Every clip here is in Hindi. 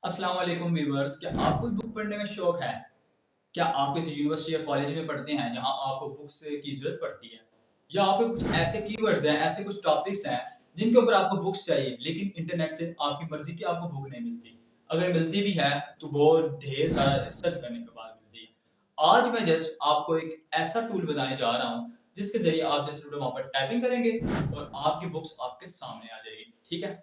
अस्सलाम वालेकुम व्यूअर्स, क्या आपको बुक पढ़ने का शौक है? क्या आप किसी यूनिवर्सिटी या कॉलेज में पढ़ते हैं जहाँ आपको बुक्स की ज़रूरत पड़ती है? या आपको कुछ ऐसे कीवर्ड्स हैं, ऐसे कुछ टॉपिक्स हैं जिनके ऊपर आपको बुक्स चाहिए लेकिन इंटरनेट से आपकी मर्ज़ी की आपको बुक नहीं मिलती? अगर मिलती भी है तो वो ढेर सारा रिसर्च करने के बाद मिलती है। आज मैं जस्ट आपको एक ऐसा टूल बताने जा रहा हूँ जिसके ज़रिए आप जस्ट वहाँ पर टाइपिंग करेंगे और आपकी बुक्स आपके सामने आ जाएगी, ठीक है?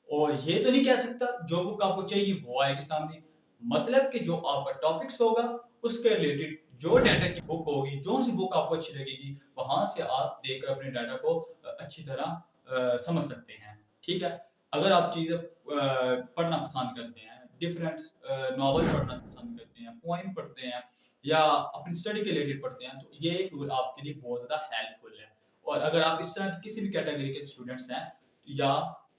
और ये तो नहीं कह सकता जो बुक आपको चाहिए वो आएगी सामने। मतलब कि जो आपका टॉपिक्स होगा उसके रिलेटेड जो डाटा की बुक होगी, जो-सी बुक आपको अच्छी लगेगी, वहाँ से आप देखकर अपने डाटा को अच्छी तरह समझ सकते हैं। ठीक है? अगर आप चीज़ें पढ़ना पसंद करते हैं, डिफरेंट नॉवल पढ़ना पसंद करते हैं, पोएम पढ़ते हैं या अपनी स्टडी के रिलेटेड पढ़ते हैं, तो ये टूल आपके लिए बहुत ज़्यादा हेल्पफुल है। और अगर आप इस तरह की किसी भी कैटेगरी के स्टूडेंट्स हैं या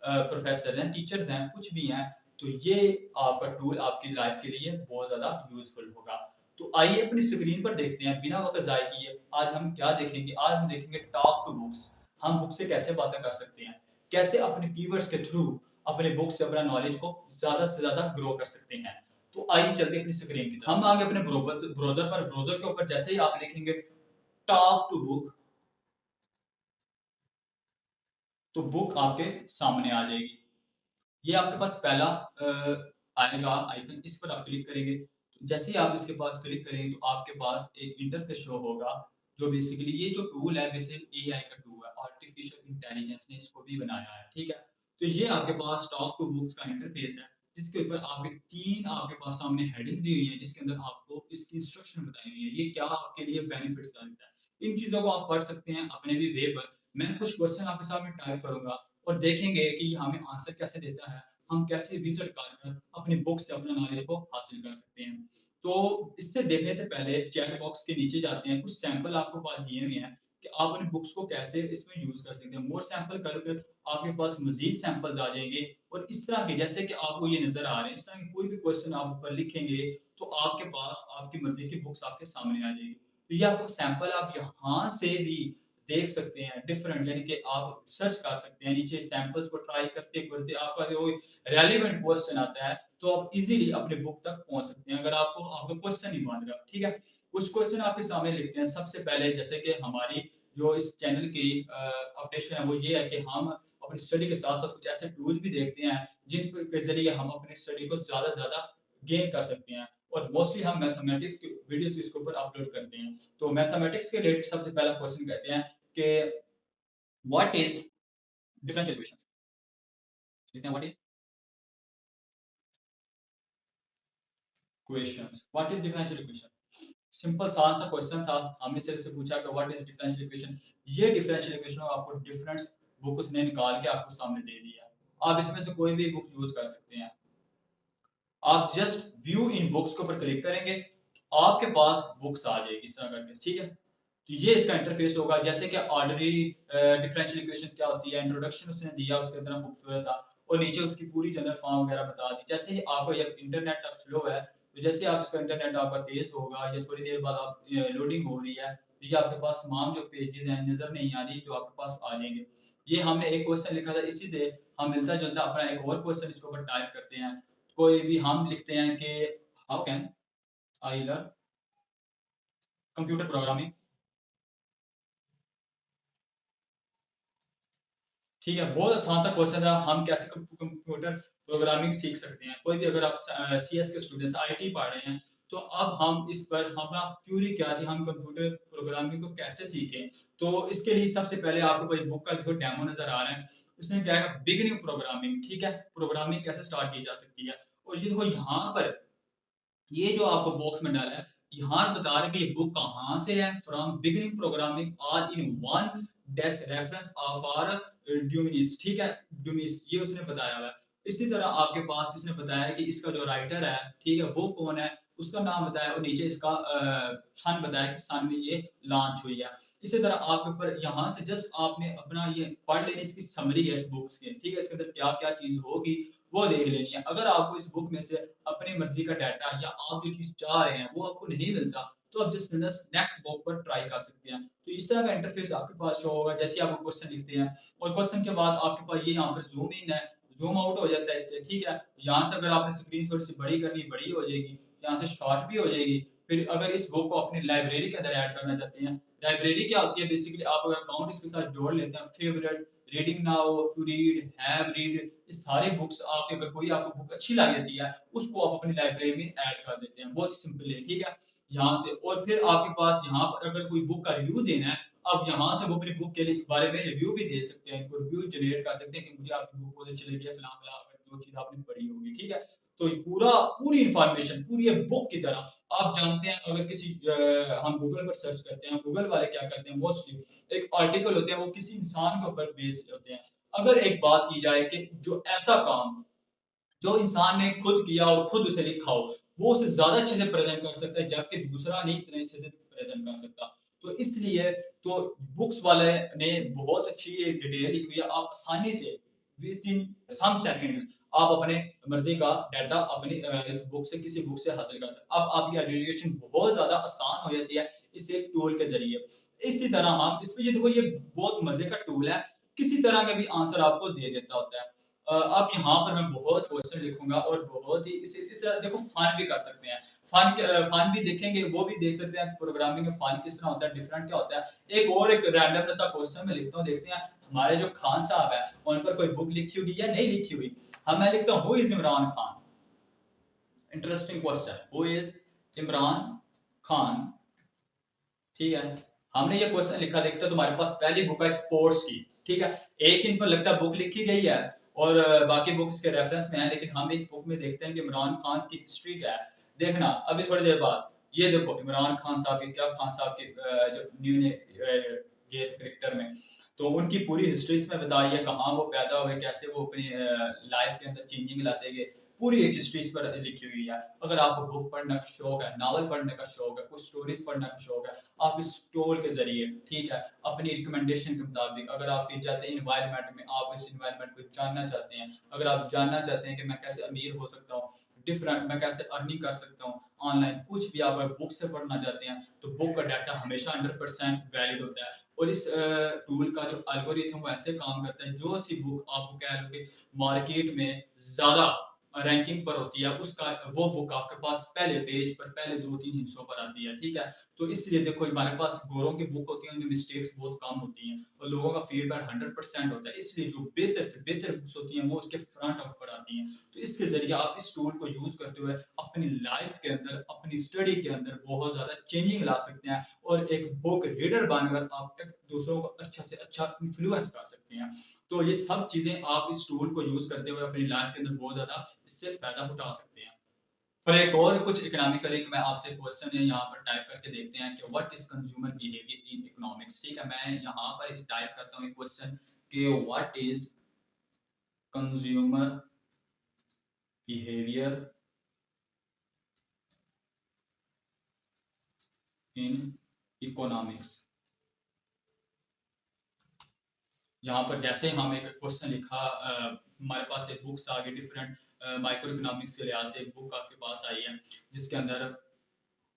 प्रोफेसर हैं, टीचर्स हैं, कुछ भी हैं, तो ये आपका टूल आपकी लाइफ के लिए बहुत ज़्यादा यूज़फुल होगा। तो आइए अपनी स्क्रीन पर देखते हैं, बिना वक़्त ज़ाय किए आज हम क्या देखेंगे? आज हम देखेंगे टॉक टू बुक्स। हम बुक से कैसे बातें कर सकते हैं? कैसे अपने कीवर्ड्स के थ्रू अपने बुक से अपना नॉलेज को ज़्यादा से ज़्यादा ग्रो कर सकते हैं। तो आइए चलते हैं अपनी स्क्रीन की तरफ। हम आ गए अपने ब्राउज़र पर, ब्राउज़र के ऊपर जैसे ही आप लिखेंगे टॉक टू बुक, तो बुक आपके सामने आ जाएगी। ये आपके पास पहला आएगा आइकन, इस पर आप क्लिक करेंगे। तो जैसे ही आप इसके पास क्लिक करेंगे तो आपके पास एक इंटरफेस शो होगा, जो बेसिकली ये जो टूल है वैसे एआई का टूल है, आर्टिफिशियल इंटेलिजेंस ने इसको भी बनाया है, ठीक है? तो ये आपके पास टॉक टू बुक्स का इंटरफेस है, जिसके ऊपर आपके 3 आपके पास सामने हेडिंग्स दी हुई है, जिसके अंदर आपको इसकी इंस्ट्रक्शन बताई हुई है, ये क्या आपके लिए बेनिफिट्स करता है। इन चीज़ों को आप पढ़ सकते हैं अपने भी वे पर। मैं कुछ क्वेश्चन आपके सामने टाइप करूँगा और देखेंगे कि ये हमें आंसर कैसे देता है, हम कैसे रिसर्च कर अपनी बुक से अपना नॉलेज को हासिल कर सकते हैं। तो इससे देखने से पहले चैट बॉक्स के नीचे जाते हैं, कुछ सैंपल आपको पास दिए हुए हैं कि आप अपनी बुक्स को कैसे इसमें यूज़ कर सकते हैं। मोर सैंपल करके आपके पास मज़ीद सैंपल्स आ जाएँगे और इस तरह के जैसे कि आपको ये नज़र आ रहे हैं, इस तरह के कोई भी क्वेश्चन आप ऊपर लिखेंगे, तो आपके पास आपकी मर्ज़ी की बुक्स आपके सामने आ जाएगी। तो ये आपको सैंपल आप यहाँ से भी देख सकते हैं, डिफरेंट यानी कि आप सर्च कर सकते हैं, नीचे सैंपल्स को ट्राई करते-करते आपका जो रेलेवेंट क्वेश्चन आता है, तो आप इज़िली अपने बुक तक पहुँच सकते हैं, अगर आपको आपका क्वेश्चन नहीं मान रहा, ठीक है? कुछ क्वेश्चन आपके सामने लिखते हैं, सबसे पहले जैसे कि हमारी जो इस चैनल की अपडेशन है, वो ये है कि हम अपनी स्टडी के साथ-साथ कुछ ऐसे टूल्स भी देखते हैं, जिन के ज़रिए हम अपनी स्टडी को ज़्यादा से ज़्यादा गेन कर सकते हैं और मोस्टली हम मैथमेटिक्स की वीडियोज़ इसके ऊपर अपलोड करते हैं। तो मैथमेटिक्स के रिलेटेड सबसे पहला क्वेश्चन कहते हैं कि व्हाट इज़ डिफरेंशियल इक्वेशन? लिखते हैं what is equations, what is differential equation? Simple सा क्वेश्चन था, हमने सिर्फ से पूछा कि व्हाट इज़ डिफरेंशियल इक्वेशन? ये डिफरेंशियल इक्वेशन आपको डिफरेंट बुक्स ने निकाल के आपको सामने दे दिया। आप इसमें से कोई भी बुक यूज़ कर सकते हैं। आप जस्ट व्यू इन बुक्स के ऊपर क्लिक करेंगे, आपके पास बुक्स आ जाएगी इस तरह करके, ठीक है? तो ये इसका इंटरफेस होगा जैसे कि ऑर्डिनरी डिफरेंशियल इक्वेशंस क्या होती है, इंट्रोडक्शन उसने दिया उसके अंदर खूबसूरत था और नीचे उसकी पूरी जनरल फॉर्म वगैरह बता दी। जैसे ही आपका ये इंटरनेट अब स्लो है, तो जैसे ही आप इसका इंटरनेट आपका तेज़ होगा या थोड़ी देर बाद आप लोडिंग हो रही है, तो ये आपके पास तमाम जो पेजेज़ हैं नज़र नहीं आ रही, जो आपके पास आ जाएँगे। ये हमने एक क्वेश्चन लिखा था इसी से हम मिलता-जुलता अपना एक और क्वेश्चन इसके ऊपर टाइप करते हैं। कोई भी हम लिखते हैं कि how can I learn computer programming, ठीक है? बहुत आसान सा क्वेश्चन था, हम कैसे कंप्यूटर प्रोग्रामिंग सीख सकते हैं। कोई भी अगर आप सीएस के स्टूडेंट्स आईटी पढ़ रहे हैं, तो अब हम इस पर हमारा क्यूरी क्या थी, हम कंप्यूटर प्रोग्रामिंग को कैसे सीखें? तो इसके लिए सबसे पहले आपको कोई बुक का देखो डेमो नज़र आ रहा है, उसमें क्या है बिगिनिंग प्रोग्रामिंग, ठीक है? प्रोग्रामिंग कैसे स्टार्ट की जा सकती है और ये देखो यहाँ पर ये जो आपको बॉक्स में डाला है, यहाँ बता रहा है कि ये बुक कहाँ से है, from beginning programming all in one desk reference of आर ड्यूमिनिस, ठीक है? ड्यूमिस ये उसने बताया हुआ है। इसी तरह आपके पास इसने बताया कि इसका जो राइटर है, ठीक है? वो कौन है, उसका नाम बताया और नीचे इसका सन बताया कि सन में ये लॉन्च हुई है। इसी तरह आपके ऊपर यहाँ से जस्ट आपने अपना ये पढ़ लेनी, इसकी समरी है इस बुक्स की, ठीक है? इसके अंदर क्या-क्या चीज़ होगी, वो देख लेनी है। अगर आपको इस बुक में से अपनी मर्ज़ी का डाटा या आप जो चीज़ चाह रहे हैं, वो आपको नहीं मिलता, तो आप जस्ट नेक्स्ट बुक पर ट्राई कर सकते हैं। तो इस तरह का इंटरफ़ेस आपके पास शो होगा, जैसे ही आप वो क्वेश्चन लिखते हैं और क्वेश्चन के बाद आपके पास ये यहाँ पर ज़ूम इन है, ज़ूम आउट हो जाता है इससे, ठीक है? यहाँ से अगर आपने स्क्रीन थोड़ी-सी बड़ी करनी, बड़ी हो जाएगी, यहाँ से शॉर्ट भी हो जाएगी। फिर अगर इस बुक को अपनी लाइब्रेरी के अंदर ऐड करना चाहते हैं, लाइब्रेरी क्या होती है बेसिकली आप अगर अकाउंट इसके साथ जोड़ लेते हैं, favourite, reading now, to read, have read, ये सारी बुक्स आपके अगर कोई आपको बुक अच्छी लग जाती है, उसको आप अपनी लाइब्रेरी में ऐड कर देते हैं। बहुत ही सिंपल है, ठीक है? यहाँ से और फिर आपके पास यहाँ पर अगर कोई बुक का रिव्यू देना है, आप यहाँ से वो अपनी बुक के लिए बारे में रिव्यू भी दे सकते हैं, इनको रिव्यू जनरेट कर सकते हैं कि मुझे आपकी बुक बहुत अच्छी लगी है, फलाना-फलाना जो चीज़ आपने पढ़ी होगी, ठीक है? तो ये पूरी इन्फॉर्मेशन पूरी एक बुक की तरह आप जानते हैं अगर किसी हम गूगल पर सर्च करते हैं, गूगल वाले क्या करते हैं मोस्टली एक आर्टिकल होते हैं वो किसी इंसान के ऊपर बेस्ड होते हैं। अगर एक बात की जाए कि जो ऐसा काम जो इंसान ने खुद किया और खुद उसे लिखा हो, वो उसे ज़्यादा अच्छे से प्रेज़ेंट कर सकता है, जबकि दूसरा नहीं इतने अच्छे से प्रेज़ेंट कर सकता। तो इसलिए तो बुक्स वाले ने बहुत अच्छी ये डिटेल लिखी हुई है, आप आसानी से विदिन सम सेकंड्स आप अपने मर्ज़ी का डाटा अपनी इस बुक से किसी बुक से हासिल कर सकते हैं। अब आपकी एजुकेशन बहुत ज़्यादा आसान हो जाती है इस एक टूल के ज़रिए। इसी तरह हम इसमें ये देखो ये बहुत मज़े का टूल है, किसी तरह का भी आंसर आपको दे देता होता है। अब यहाँ पर मैं बहुत क्वेश्चन लिखूंगा और बहुत ही इसी से देखो फन भी कर सकते हैं फन भी देखेंगे वो भी देख सकते हैं प्रोग्रामिंग में फन किस तरह होता है डिफरेंट क्या होता है एक रैंडम सा क्वेश्चन मैं लिखता हूँ देखते हैं हमारे जो खान साहब है उन पर कोई बुक लिखी होगी या नहीं लिखी हुई हम मैं लिखता हूँ who is Imran Khan interesting question who is Imran Khan ठीक है हमने ये क्वेश्चन लिखा देखते हैं तुम्हारे पास पहली बुक है स्पोर्ट्स की ठीक है एक इन पर लगता है बुक लिखी गई है और बाकी बुक्स के रेफरेंस में है लेकिन हम इस बुक में देखते हैं कि इमरान खान की हिस्ट्री क्या है देखना अभी थोड़ी देर बाद ये देखो इमरान खान साहब की क्या खान साहब की जो न्यू ने ये क्रिकेटर में तो उनकी पूरी हिस्ट्री इसमें बताई है कहाँ वो पैदा हुए कैसे वो अपनी लाइफ के अंदर चेंजिंग लाते गए पूरी एक हिस्ट्री इस पर लिखी हुई है अगर आपको बुक पढ़ने का शौक है नावल पढ़ने का शौक है कुछ स्टोरीज पढ़ने का शौक है आप इस टूल के जरिए ठीक है अपनी रिकमेंडेशन के मुताबिक अगर आप चाहते हैं इन्वायरमेंट में आप इस इन्वायरमेंट को जानना चाहते हैं अगर आप जानना चाहते हैं कि मैं कैसे अमीर हो सकता हूँ डिफरेंट मैं कैसे अर्निंग कर सकता हूँ ऑनलाइन कुछ भी आप बुक से पढ़ना चाहते हैं तो बुक का डाटा हमेशा 100% वैलिड होता है और इस टूल का जो एल्गोरिथम वो ऐसे काम करता है जो सी बुक आपको कह लो कि मार्केट में ज्यादा रैंकिंग पर होती है उसका वो बुक आपके पास पहले पेज पर पहले 2-3 हिस्सों पर आती है ठीक है तो इसलिए देखो हमारे पास गोरों की बुक होती है उनमें मिस्टेक्स बहुत कम होती हैं और लोगों का फीडबैक 100% होता है इसलिए जो बेहतर से बेहतर बुक्स होती हैं वो उसके फ्रंट ऑफ पर आती हैं तो इसके जरिए आप इस टूल को यूज करते हुए अपनी लाइफ के अंदर अपनी स्टडी के अंदर बहुत ज्यादा चेंजिंग ला सकते हैं और एक बुक रीडर बनकर आप एक दूसरों को अच्छा से अच्छा इन्फ्लुएंस कर सकते हैं तो ये सब चीजें आप इस टूल को यूज करते हुए अपनी लाइफ के अंदर बहुत ज्यादा इससे फायदा उठा सकते हैं पर एक और कुछ इकोनॉमिकल एक मैं आपसे क्वेश्चन है यहाँ पर टाइप करके देखते हैं कि what is consumer behaviour in economics ठीक है मैं यहाँ पर इस टाइप करता हूँ एक क्वेश्चन कि what is consumer behaviour in economics यहाँ पर जैसे हम एक क्वेश्चन लिखा हमारे पास एक बुक्स आ गई डिफरेंट माइक्रो इकोनॉमिक्स के लिहाज से एक बुक आपके पास आई है जिसके अंदर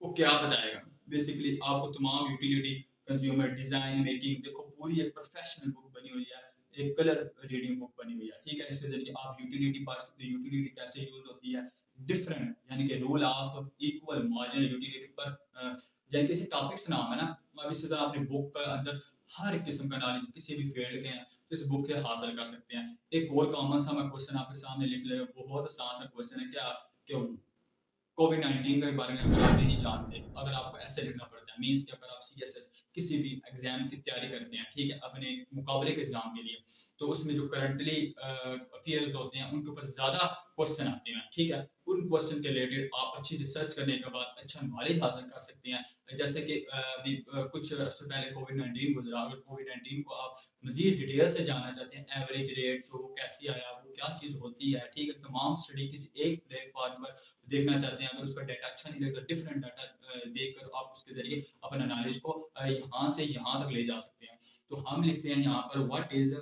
वो क्या बताएगा बेसिकली आपको तमाम यूटिलिटी कंज्यूमर डिजाइन मेकिंग देखो पूरी एक प्रोफेशनल बुक बनी हुई है एक कलर रीडिंग बुक बनी हुई है ठीक है इसके जरिए आप यूटिलिटी पढ़ सकते हैं यूटिलिटी कैसे यूज होती है डिफरेंट यानी कि rule of equal marginal utility पर यानी कि टॉपिक्स नाम है ना अब इसी तरह अपनी बुक के अंदर हर किस्म का नॉलेज किसी भी फील्ड के हैं तो इस बुक से हासिल कर सकते हैं एक और कॉमन सा मैं क्वेश्चन आपके सामने लिख ले बहुत आसान सा क्वेश्चन है क्या कि कोविड-19 के बारे में अगर आप नहीं जानते, अगर आपको ऐसे लिखना पड़ता है, मीन्स कि अगर आप सीएसएस किसी भी एग्जाम की तैयारी करते हैं, ठीक है, अपने मुकाबले के एग्जाम के लिए, तो उसमें जो करंटली अफेयर्स होते हैं, उनके ऊपर ज़्यादा क्वेश्चन आते हैं, ठीक है? उन क्वेश्चन के रिलेटेड आप अच्छी रिसर्च करने के बाद अच्छा नॉलेज हासिल कर सकते हैं। जैसे कि अभी कुछ अर्से पहले कोविड-19 गुजरा, अगर कोविड-19 को आप मज़ीद डिटेल से जानना चाहते हैं, एवरेज रेट वो कैसे आया, वो क्या चीज़ होती है, ठीक है? तमाम स्टडी किसी एक प्लेटफ़ॉर्म पर देखना चाहते हैं अगर उसका डाटा अच्छा नहीं लगता डिफरेंट डाटा देखकर आप उसके जरिए अपना नॉलेज को यहाँ से यहाँ तक ले जा सकते हैं तो हम लिखते हैं यहाँ पर व्हाट इज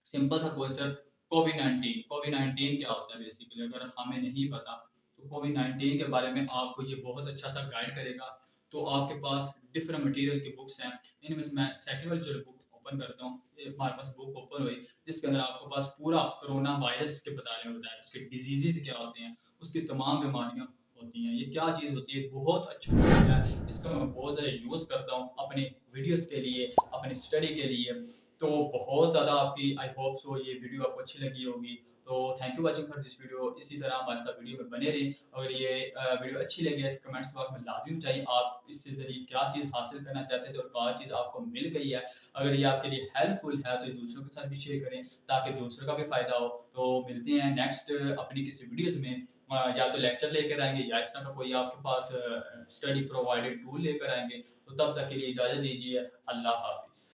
सिंपल सा क्वेश्चन कोविड 19 क्या होता है बेसिकली अगर हमें नहीं पता तो कोविड 19 के बारे में आपको ये बहुत अच्छा सा गाइड करेगा तो आपके पास डिफरेंट मटेरियल की बुक्स हैं इनमें से मैं सेकंड वाली जो बुक ओपन करता हूँ हमारे पास बुक ओपन हुई जिसके अंदर आपके पास पूरा कोरोना वायरस के बारे में बताया, उसके डिजीज़ेज़ क्या होते हैं, उसकी तमाम बीमारियाँ होती हैं, ये क्या चीज़ होती है, बहुत अच्छा टूल है। इसका मैं बहुत ज़्यादा यूज़ करता हूँ अपने वीडियोज़ के लिए, अपनी स्टडी के लिए। तो बहुत ज़्यादा आपकी आई होप सो ये वीडियो आपको अच्छी लगी होगी। तो thank you watching for this video. इसी तरह हमारे साथ वीडियो में बने रहें। अगर ये वीडियो अच्छी लगी है, कमेंट्स बॉक्स में लाज़मी बताइए आप इससे ज़रिए क्या चीज़ हासिल करना चाहते थे और क्या चीज़ आपको मिल गई है। अगर ये आपके लिए हेल्पफुल है, तो ये दूसरों के साथ भी शेयर करें ताकि दूसरों का भी फ़ायदा हो। तो मिलते हैं नेक्स्ट अपनी किसी वीडियोज़ में, या तो लेक्चर लेकर आएँगे या इस तरह का कोई आपके पास स्टडी प्रोवाइडेड टूल लेकर आएँगे। तो तब तक के लिए इजाज़त दीजिए। अल्लाह हाफ़िज़।